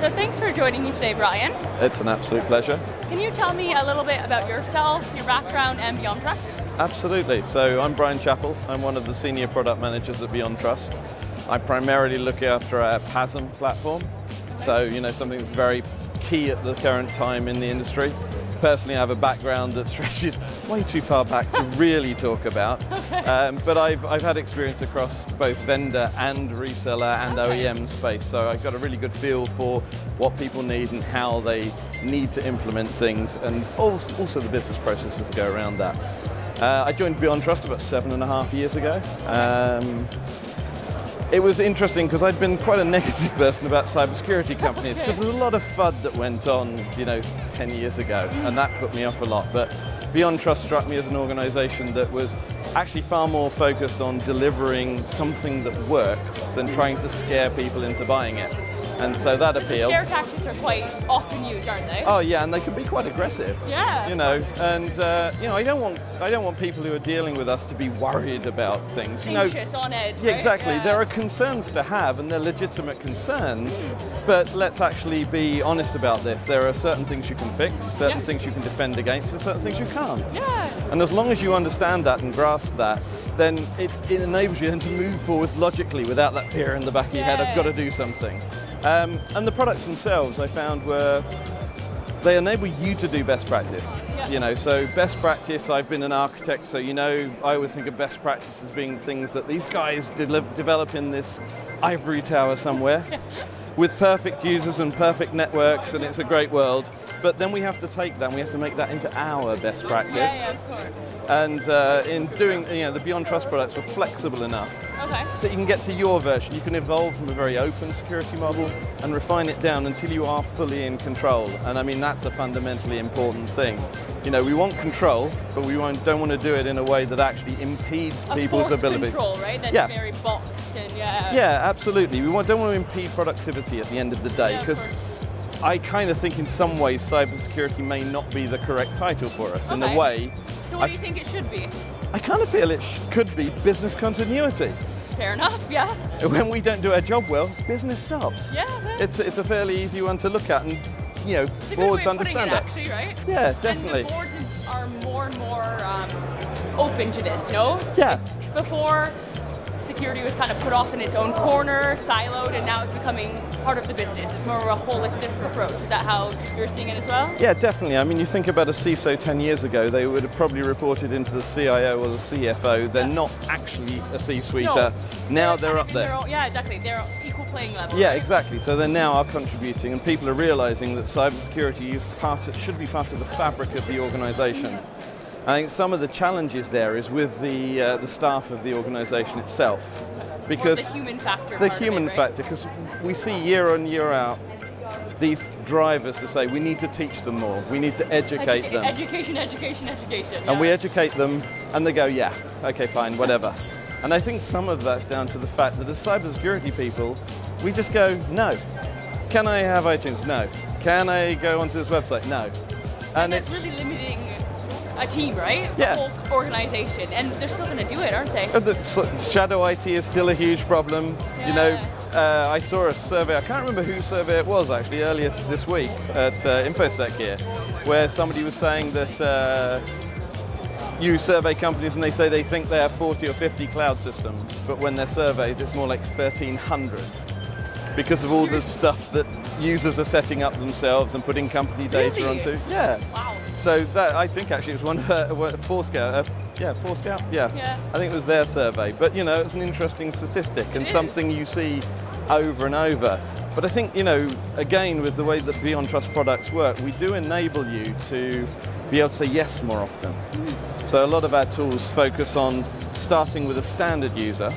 So thanks for joining me today, Brian. It's an absolute pleasure. Can you tell me a little bit about yourself, your background, and Beyondtrust? Absolutely. So I'm Brian Chappell. I'm one of the senior product managers at Beyondtrust. I primarily look after our PASM platform. So, something that's very key at the current time in the industry. Personally, I have a background that stretches way too far back to really talk about. Okay. But I've had experience across both vendor and reseller and OEM space, so I've got a really good feel for what people need and how they need to implement things, and also the business processes that go around that. I joined Beyondtrust about 7.5 years ago. It was interesting because I'd been quite a negative person about cybersecurity companies because there's a lot of FUD that went on, 10 years ago, and that put me off a lot. But Beyondtrust struck me as an organization that was actually far more focused on delivering something that worked than trying to scare people into buying it. And so that appealed. The scare tactics are quite often used, aren't they? Oh yeah, and they can be quite aggressive. Yeah. I don't want people who are dealing with us to be worried about things. Anxious, on edge. Yeah, right? exactly. Yeah. There are concerns to have, and they're legitimate concerns. But let's actually be honest about this. There are certain things you can fix, certain things you can defend against, and certain things you can't. Yeah. And as long as you understand that and grasp that, then it enables you then to move forward logically without that fear in the back of your head, I've got to do something. And the products themselves, I found, they enable you to do best practice. Yeah. So best practice, I've been an architect, so I always think of best practice as being things that these guys develop in this ivory tower somewhere with perfect users and perfect networks, and it's a great world. But then we have to take that and we have to make that into our best practice. Yeah, of course. And in doing, the Beyondtrust products were flexible enough that you can get to your version. You can evolve from a very open security model and refine it down until you are fully in control. And I mean, that's a fundamentally important thing. We want control, but we don't want to do it in a way that actually impedes people's ability. Control, right? That's very boxed and Yeah, absolutely. We don't want to impede productivity at the end of the day, because I kind of think in some ways cybersecurity may not be the correct title for us in a way. So what do you think it should be? I kind of feel it could be business continuity. Fair enough, yeah. When we don't do our job well, business stops. Yeah. It's a fairly easy one to look at, and it's a boards good way of putting understand it, that. actually, right? Yeah, definitely. And the boards are more and more open to this, no? Yeah. Before, security was kind of put off in its own corner, siloed, and now it's becoming part of the business. It's more of a holistic approach. Is that how you're seeing it as well? Yeah, definitely. I mean, you think about a CISO 10 years ago, they would have probably reported into the CIO or the CFO. They're not actually a C-suiter. Now they're up there. Yeah, exactly. They're equal playing level. Yeah, exactly. So they now are contributing, and people are realizing that cybersecurity should be part of the fabric of the organization. I think some of the challenges there is with the staff of the organization itself, because the human factor. The human factor, because we see year on year out these drivers to say we need to teach them more, we need to educate them. Education. And we educate them, and they go, yeah, okay, fine, whatever. And I think some of that's down to the fact that as cybersecurity people, we just go, no. Can I have iTunes? No. Can I go onto this website? No. And it's really limiting a team, right? Yeah. A whole organization, and they're still going to do it, aren't they? The shadow IT is still a huge problem. Yeah. I saw a survey, I can't remember whose survey it was actually, earlier this week at Infosec here, where somebody was saying that you survey companies and they say they think they have 40 or 50 cloud systems, but when they're surveyed, it's more like 1,300. Because of all the stuff that users are setting up themselves and putting company data onto. Yeah. Wow. So that, I think actually it was one of Forescout. Forescout? Yeah. I think it was their survey. But it's an interesting statistic and something you see over and over. But I think, again, with the way that Beyondtrust products work, we do enable you to be able to say yes more often. So a lot of our tools focus on starting with a standard user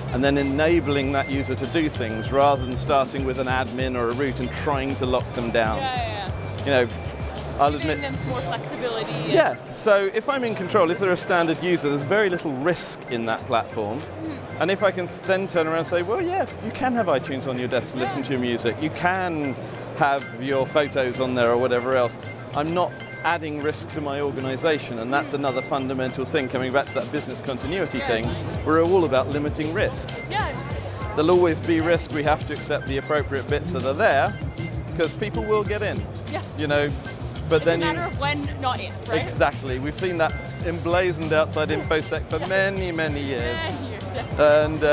and then enabling that user to do things rather than starting with an admin or a root and trying to lock them down. I'll admit, giving them some more flexibility. Yeah, so if I'm in control, if they're a standard user, there's very little risk in that platform. And if I can then turn around and say, well, yeah, you can have iTunes on your desk to listen to your music. You can have your photos on there or whatever else. I'm not adding risk to my organization, and that's another fundamental thing, coming back to that business continuity thing. We're all about limiting risk. Yeah. There'll always be risk. We have to accept the appropriate bits that are there, because people will get in. Yeah. You know, but it's then a matter of when, not if, right? Exactly. We've seen that emblazoned outside Infosec for many, many years. Yeah. And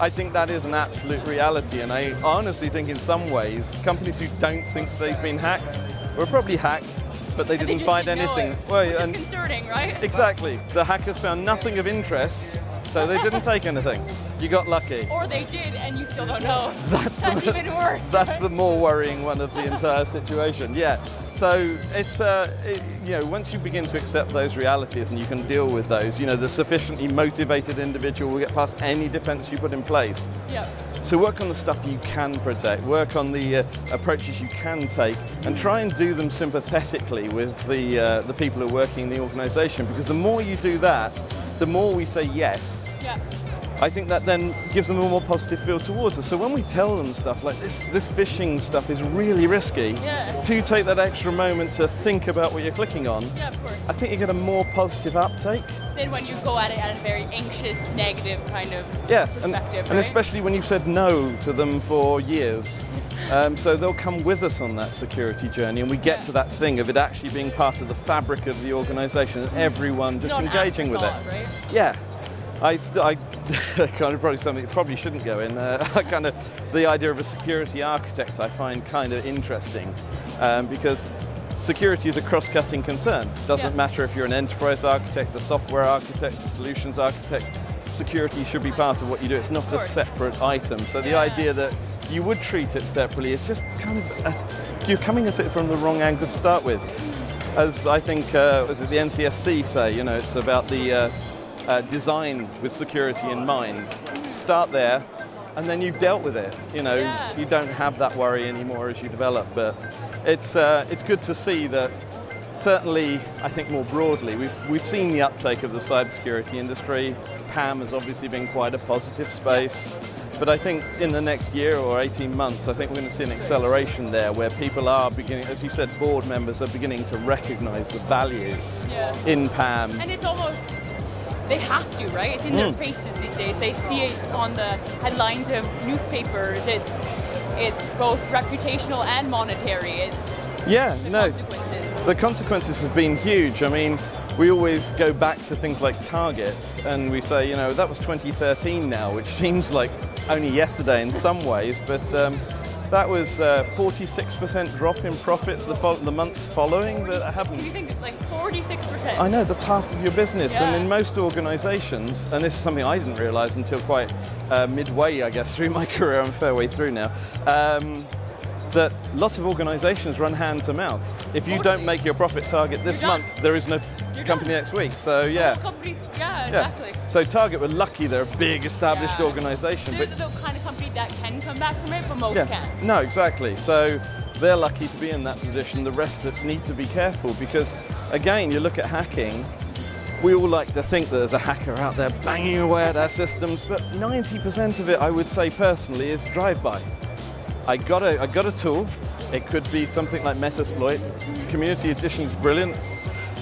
I think that is an absolute reality. And I honestly think in some ways, companies who don't think they've been hacked were probably hacked, but they didn't find anything. Well, it's concerning, right? Exactly. The hackers found nothing of interest, so they didn't take anything. You got lucky. Or they did, and you still don't know. That's even worse. That's right? the more worrying one of the entire situation. Yeah. So it's you know, once you begin to accept those realities and you can deal with those, you know, the sufficiently motivated individual will get past any defense you put in place. Yeah. So work on the stuff you can protect, work on the approaches you can take, and try and do them sympathetically with the people who are working in the organisation. Because the more you do that, the more we say yes. Yeah. I think that then gives them a more positive feel towards us. So when we tell them stuff like this phishing stuff is really risky, do take that extra moment to think about what you're clicking on. Yeah, of course. I think you get a more positive uptake. Then when you go at it at a very anxious, negative kind of perspective, and right? especially when you've said no to them for years. So they'll come with us on that security journey, and we get to that thing of it actually being part of the fabric of the organisation and everyone just engaging with it. Right? Yeah. I kind of probably something that probably shouldn't go in. Kind of the idea of a security architect I find kind of interesting because security is a cross-cutting concern. Doesn't matter if you're an enterprise architect, a software architect, a solutions architect. Security should be part of what you do. It's not a separate item. So the idea that you would treat it separately is just kind of you're coming at it from the wrong angle to start with. As I think was it the NCSC say, you know, it's about the design with security in mind. Start there, and then you've dealt with it. You know, you don't have that worry anymore as you develop. But it's good to see that. Certainly, I think more broadly, we've seen the uptake of the cybersecurity industry. PAM has obviously been quite a positive space. But I think in the next year or 18 months, I think we're going to see an acceleration there where people are beginning, as you said, board members are beginning to recognize the value in PAM. And it's almost, they have to, right? It's in their faces these days. They see it on the headlines of newspapers. It's both reputational and monetary. It's consequences. The consequences have been huge. I mean, we always go back to things like Target and we say, you know, that was 2013 now, which seems like only yesterday in some ways, but that was 46% drop in profit the month following that happened. Can you think, like 46%? I know, that's half of your business. And in most organizations, and this is something I didn't realize until quite midway, I guess, through my career, I'm a fair way through now, that lots of organizations run hand to mouth. If you don't make your profit target this month, there is no company next week. So companies, exactly. So Target were lucky they're a big established organization. They're the kind of company that can come back from it, but most can't. No, exactly. So they're lucky to be in that position. The rest that need to be careful because, again, you look at hacking, we all like to think that there's a hacker out there banging away at our systems, but 90% of it, I would say personally, is drive-by. I got a tool. It could be something like Metasploit. Community Edition is brilliant.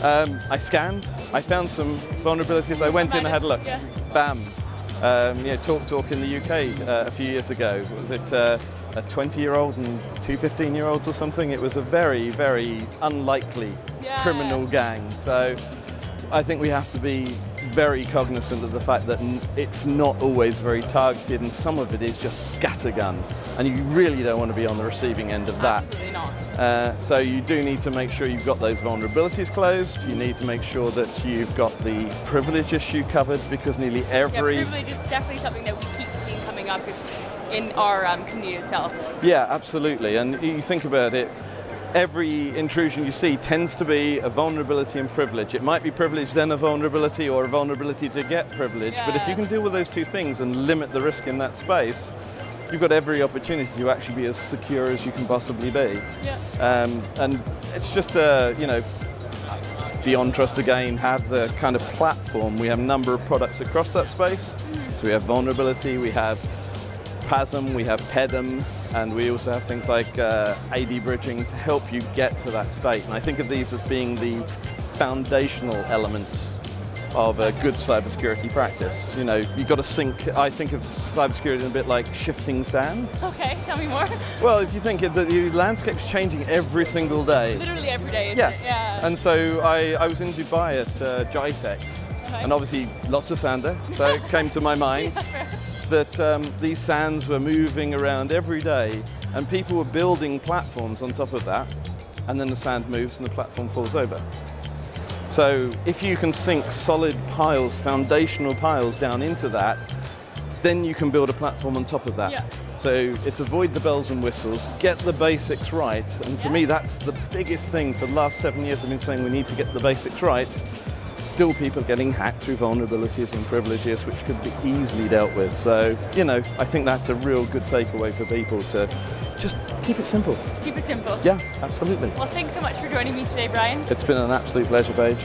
I scanned. I found some vulnerabilities. I went in and had a look. Bam. TalkTalk in the UK a few years ago. Was it a 20-year-old and two 15-year-olds or something? It was a very, very unlikely criminal gang. So I think we have to be very cognizant of the fact that it's not always very targeted and some of it is just scattergun and you really don't want to be on the receiving end of that. Absolutely not. So you do need to make sure you've got those vulnerabilities closed. You need to make sure that you've got the privilege issue covered because nearly every... privilege is definitely something that we keep seeing coming up in our community itself. Yeah, absolutely. And you think about it, every intrusion you see tends to be a vulnerability and privilege. It might be privilege then a vulnerability or a vulnerability to get privilege, but if you can deal with those two things and limit the risk in that space, you've got every opportunity to actually be as secure as you can possibly be. And it's just, Beyondtrust again have the kind of platform. We have a number of products across that space. So we have vulnerability, we have PASM, we have PEDM, and we also have things like AD bridging to help you get to that state. And I think of these as being the foundational elements of a good cybersecurity practice. You know, you've got to sync. I think of cybersecurity a bit like shifting sands. Okay, tell me more. Well, if you think that the landscape's changing every single day. Literally every day, isn't yeah. it? Yeah. And so I was in Dubai at GITEX, and obviously lots of sand there, so it came to my mind that these sands were moving around every day, and people were building platforms on top of that, and then the sand moves and the platform falls over. So if you can sink solid piles, foundational piles down into that, then you can build a platform on top of that. Yeah. So it's avoid the bells and whistles, get the basics right. And for me, that's the biggest thing. For the last 7 years, I've been saying we need to get the basics right. Still people getting hacked through vulnerabilities and privileges, which could be easily dealt with. So, you know, I think that's a real good takeaway for people to just keep it simple. Keep it simple. Yeah, absolutely. Well, thanks so much for joining me today, Brian. It's been an absolute pleasure, Paige.